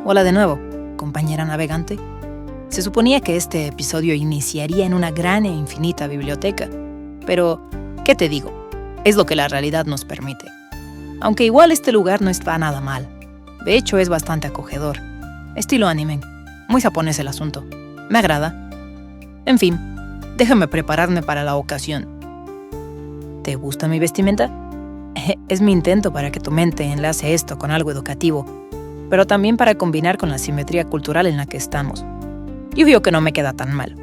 Hola de nuevo, compañera navegante. Se suponía que este episodio iniciaría en una gran e infinita biblioteca, pero, ¿qué te digo? Es lo que la realidad nos permite. Aunque igual este lugar no está nada mal. De hecho, es bastante acogedor. Estilo anime. Muy japonés el asunto. Me agrada. En fin, déjame prepararme para la ocasión. ¿Te gusta mi vestimenta? Es mi intento para que tu mente enlace esto con algo educativo, pero también para combinar con la simetría cultural en la que estamos. Y obvio que no me queda tan mal.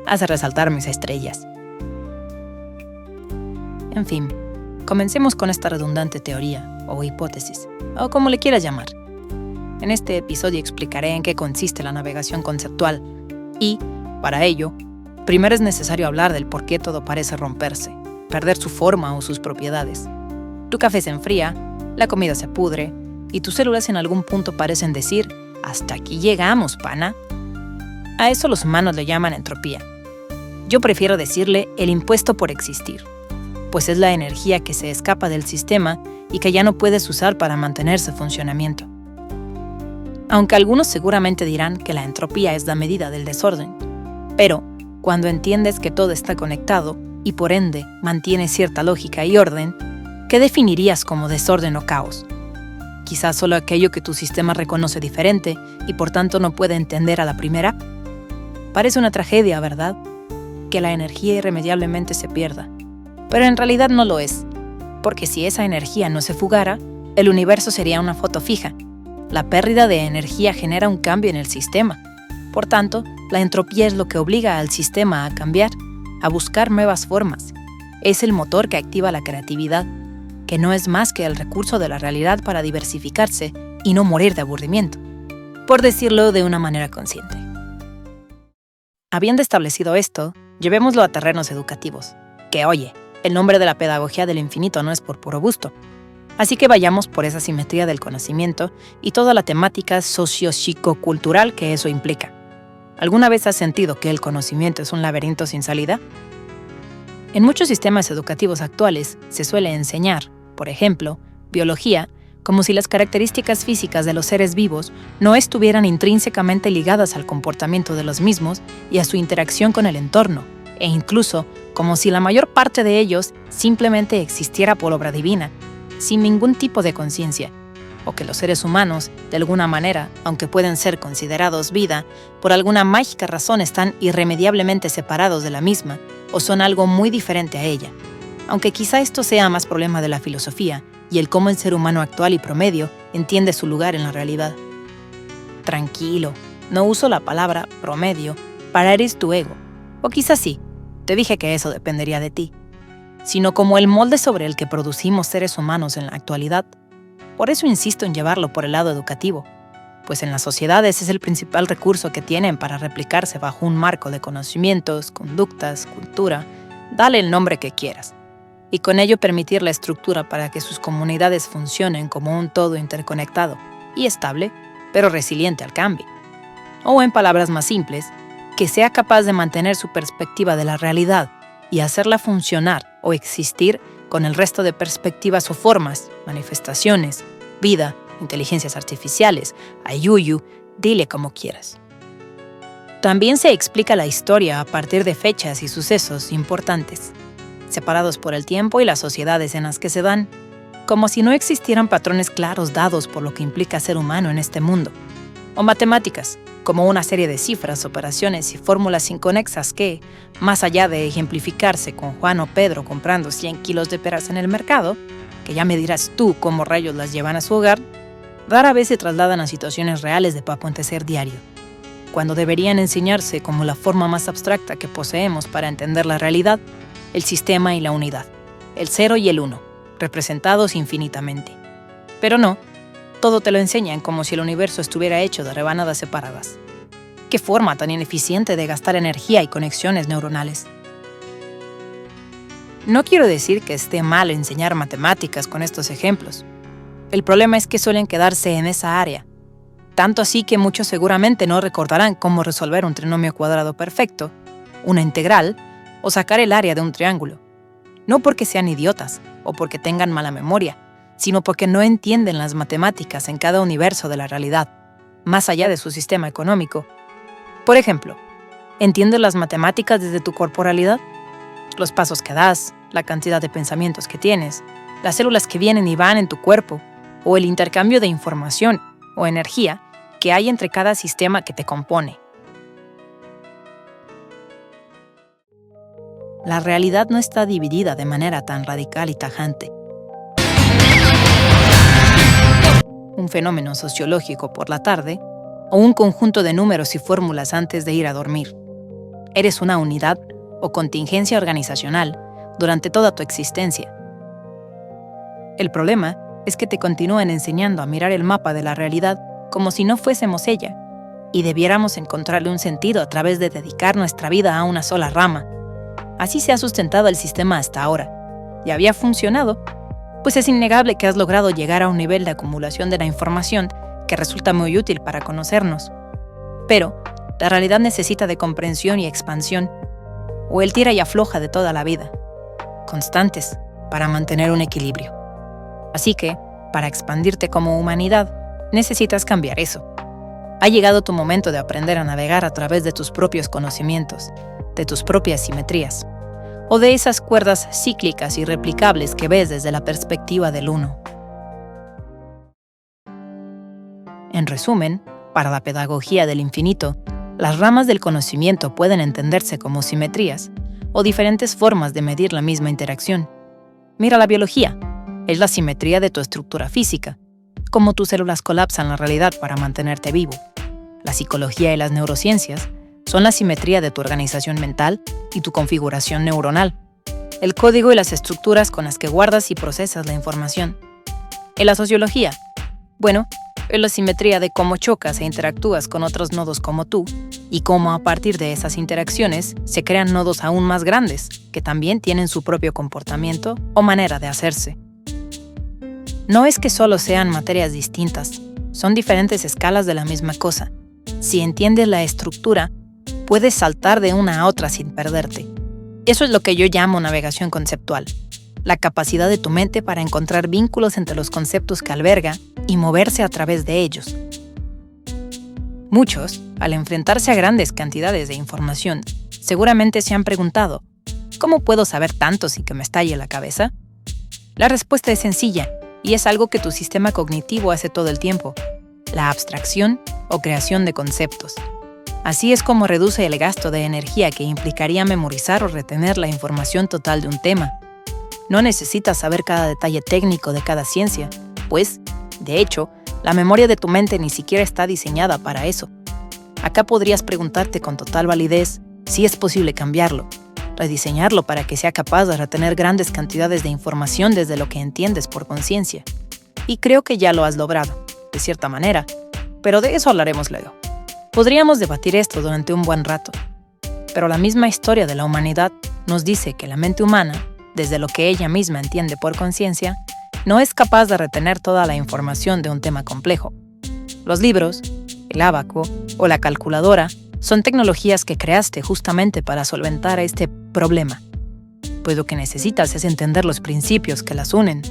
Hace resaltar mis estrellas. En fin, comencemos con esta redundante teoría, o hipótesis, o como le quieras llamar. En este episodio explicaré en qué consiste la navegación conceptual y, para ello, primero es necesario hablar del por qué todo parece romperse, perder su forma o sus propiedades. Tu café se enfría, la comida se pudre, y tus células en algún punto parecen decir, «Hasta aquí llegamos, pana». A eso los humanos le llaman entropía. Yo prefiero decirle el impuesto por existir, pues es la energía que se escapa del sistema y que ya no puedes usar para mantener su funcionamiento. Aunque algunos seguramente dirán que la entropía es la medida del desorden, pero cuando entiendes que todo está conectado y por ende mantiene cierta lógica y orden, ¿qué definirías como desorden o caos? Quizás solo aquello que tu sistema reconoce diferente y por tanto no puede entender a la primera. Parece una tragedia, ¿verdad? Que la energía irremediablemente se pierda. Pero en realidad no lo es, porque si esa energía no se fugara, el universo sería una foto fija. La pérdida de energía genera un cambio en el sistema. Por tanto, la entropía es lo que obliga al sistema a cambiar, a buscar nuevas formas. Es el motor que activa la creatividad, que no es más que el recurso de la realidad para diversificarse y no morir de aburrimiento, por decirlo de una manera consciente. Habiendo establecido esto, llevémoslo a terrenos educativos, que oye, el nombre de la pedagogía del infinito no es por puro gusto. Así que vayamos por esa simetría del conocimiento y toda la temática socio-psicocultural que eso implica. ¿Alguna vez has sentido que el conocimiento es un laberinto sin salida? En muchos sistemas educativos actuales se suele enseñar, por ejemplo, biología, como si las características físicas de los seres vivos no estuvieran intrínsecamente ligadas al comportamiento de los mismos y a su interacción con el entorno, e incluso como si la mayor parte de ellos simplemente existiera por obra divina, sin ningún tipo de conciencia, o que los seres humanos, de alguna manera, aunque pueden ser considerados vida, por alguna mágica razón están irremediablemente separados de la misma, o son algo muy diferente a ella. Aunque quizá esto sea más problema de la filosofía y el cómo el ser humano actual y promedio entiende su lugar en la realidad. Tranquilo, no uso la palabra promedio para herir tu ego, o quizás sí, te dije que eso dependería de ti, sino como el molde sobre el que producimos seres humanos en la actualidad. Por eso insisto en llevarlo por el lado educativo, pues en las sociedades es el principal recurso que tienen para replicarse bajo un marco de conocimientos, conductas, cultura, dale el nombre que quieras, y con ello permitir la estructura para que sus comunidades funcionen como un todo interconectado y estable, pero resiliente al cambio. O en palabras más simples, que sea capaz de mantener su perspectiva de la realidad y hacerla funcionar o existir con el resto de perspectivas o formas, manifestaciones, vida, inteligencias artificiales, ayuyu, dile como quieras. También se explica la historia a partir de fechas y sucesos importantes, separados por el tiempo y las sociedades en las que se dan, como si no existieran patrones claros dados por lo que implica ser humano en este mundo, o matemáticas, como una serie de cifras, operaciones y fórmulas inconexas que, más allá de ejemplificarse con Juan o Pedro comprando 100 kilos de peras en el mercado, que ya me dirás tú cómo rayos las llevan a su hogar, rara vez se trasladan a situaciones reales de acontecer diario, cuando deberían enseñarse como la forma más abstracta que poseemos para entender la realidad, el sistema y la unidad, el 0 y el 1, representados infinitamente. Pero no, todo te lo enseñan como si el universo estuviera hecho de rebanadas separadas. ¿Qué forma tan ineficiente de gastar energía y conexiones neuronales? No quiero decir que esté mal enseñar matemáticas con estos ejemplos. El problema es que suelen quedarse en esa área, tanto así que muchos seguramente no recordarán cómo resolver un trinomio cuadrado perfecto, una integral, o sacar el área de un triángulo. No porque sean idiotas o porque tengan mala memoria, sino porque no entienden las matemáticas en cada universo de la realidad. más allá de su sistema económico. Por ejemplo, ¿entiendes las matemáticas desde tu corporalidad? Los pasos que das, la cantidad de pensamientos que tienes, las células que vienen y van en tu cuerpo, o el intercambio de información o energía que hay entre cada sistema que te compone. La realidad no está dividida de manera tan radical y tajante. Un fenómeno sociológico por la tarde o un conjunto de números y fórmulas antes de ir a dormir. Eres una unidad o contingencia organizacional durante toda tu existencia. El problema es que te continúan enseñando a mirar el mapa de la realidad como si no fuésemos ella, y debiéramos encontrarle un sentido a través de dedicar nuestra vida a una sola rama. Así se ha sustentado el sistema hasta ahora. Y había funcionado, pues es innegable que has logrado llegar a un nivel de acumulación de la información que resulta muy útil para conocernos. Pero la realidad necesita de comprensión y expansión, o el tira y afloja de toda la vida, constantes, para mantener un equilibrio. Así que, para expandirte como humanidad, necesitas cambiar eso. Ha llegado tu momento de aprender a navegar a través de tus propios conocimientos, de tus propias simetrías, o de esas cuerdas cíclicas y replicables que ves desde la perspectiva del uno. En resumen, para la pedagogía del infinito, las ramas del conocimiento pueden entenderse como simetrías o diferentes formas de medir la misma interacción. Mira la biología. Es la simetría de tu estructura física, cómo tus células colapsan la realidad para mantenerte vivo. La psicología y las neurociencias son la simetría de tu organización mental y tu configuración neuronal, el código y las estructuras con las que guardas y procesas la información. En la sociología, es la simetría de cómo chocas e interactúas con otros nodos como tú, y cómo a partir de esas interacciones se crean nodos aún más grandes, que también tienen su propio comportamiento o manera de hacerse. No es que solo sean materias distintas, son diferentes escalas de la misma cosa. Si entiendes la estructura, puedes saltar de una a otra sin perderte. Eso es lo que yo llamo navegación conceptual, la capacidad de tu mente para encontrar vínculos entre los conceptos que alberga y moverse a través de ellos. Muchos, al enfrentarse a grandes cantidades de información, seguramente se han preguntado, ¿cómo puedo saber tanto sin que me estalle la cabeza? La respuesta es sencilla, y es algo que tu sistema cognitivo hace todo el tiempo: la abstracción o creación de conceptos. Así es como reduce el gasto de energía que implicaría memorizar o retener la información total de un tema. No necesitas saber cada detalle técnico de cada ciencia, pues, de hecho, la memoria de tu mente ni siquiera está diseñada para eso. Acá podrías preguntarte con total validez si es posible cambiarlo, rediseñarlo para que sea capaz de retener grandes cantidades de información desde lo que entiendes por conciencia. Y creo que ya lo has logrado, de cierta manera, pero de eso hablaremos luego. Podríamos debatir esto durante un buen rato, pero la misma historia de la humanidad nos dice que la mente humana, desde lo que ella misma entiende por conciencia, no es capaz de retener toda la información de un tema complejo. Los libros, el ábaco o la calculadora son tecnologías que creaste justamente para solventar este problema, pues lo que necesitas es entender los principios que las unen.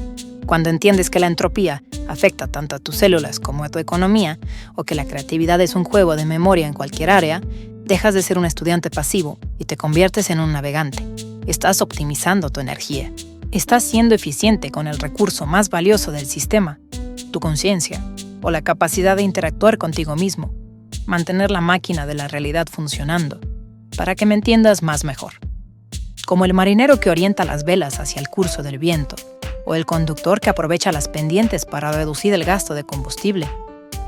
Cuando entiendes que la entropía afecta tanto a tus células como a tu economía, o que la creatividad es un juego de memoria en cualquier área, dejas de ser un estudiante pasivo y te conviertes en un navegante. Estás optimizando tu energía. Estás siendo eficiente con el recurso más valioso del sistema, tu conciencia, o la capacidad de interactuar contigo mismo, mantener la máquina de la realidad funcionando, para que me entiendas más mejor. Como el marinero que orienta las velas hacia el curso del viento, o el conductor que aprovecha las pendientes para reducir el gasto de combustible,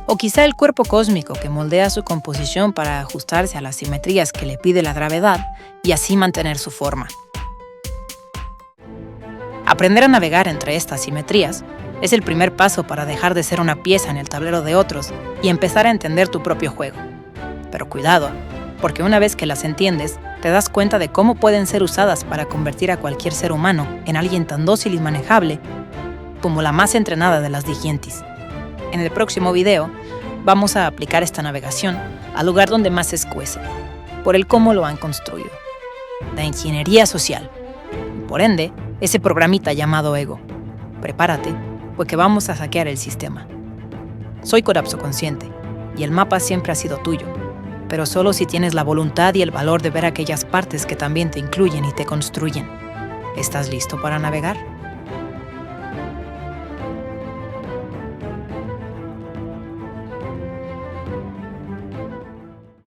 o quizá el cuerpo cósmico que moldea su composición para ajustarse a las simetrías que le pide la gravedad y así mantener su forma. Aprender a navegar entre estas simetrías es el primer paso para dejar de ser una pieza en el tablero de otros y empezar a entender tu propio juego. Pero cuidado, porque una vez que las entiendes, te das cuenta de cómo pueden ser usadas para convertir a cualquier ser humano en alguien tan dócil y manejable como la más entrenada de las digientis. En el próximo video, vamos a aplicar esta navegación al lugar donde más se escuece, por el cómo lo han construido: la ingeniería social. Por ende, ese programita llamado ego. Prepárate, porque vamos a hackear el sistema. Soy Colapso Consciente, y el mapa siempre ha sido tuyo, pero solo si tienes la voluntad y el valor de ver aquellas partes que también te incluyen y te construyen. ¿Estás listo para navegar?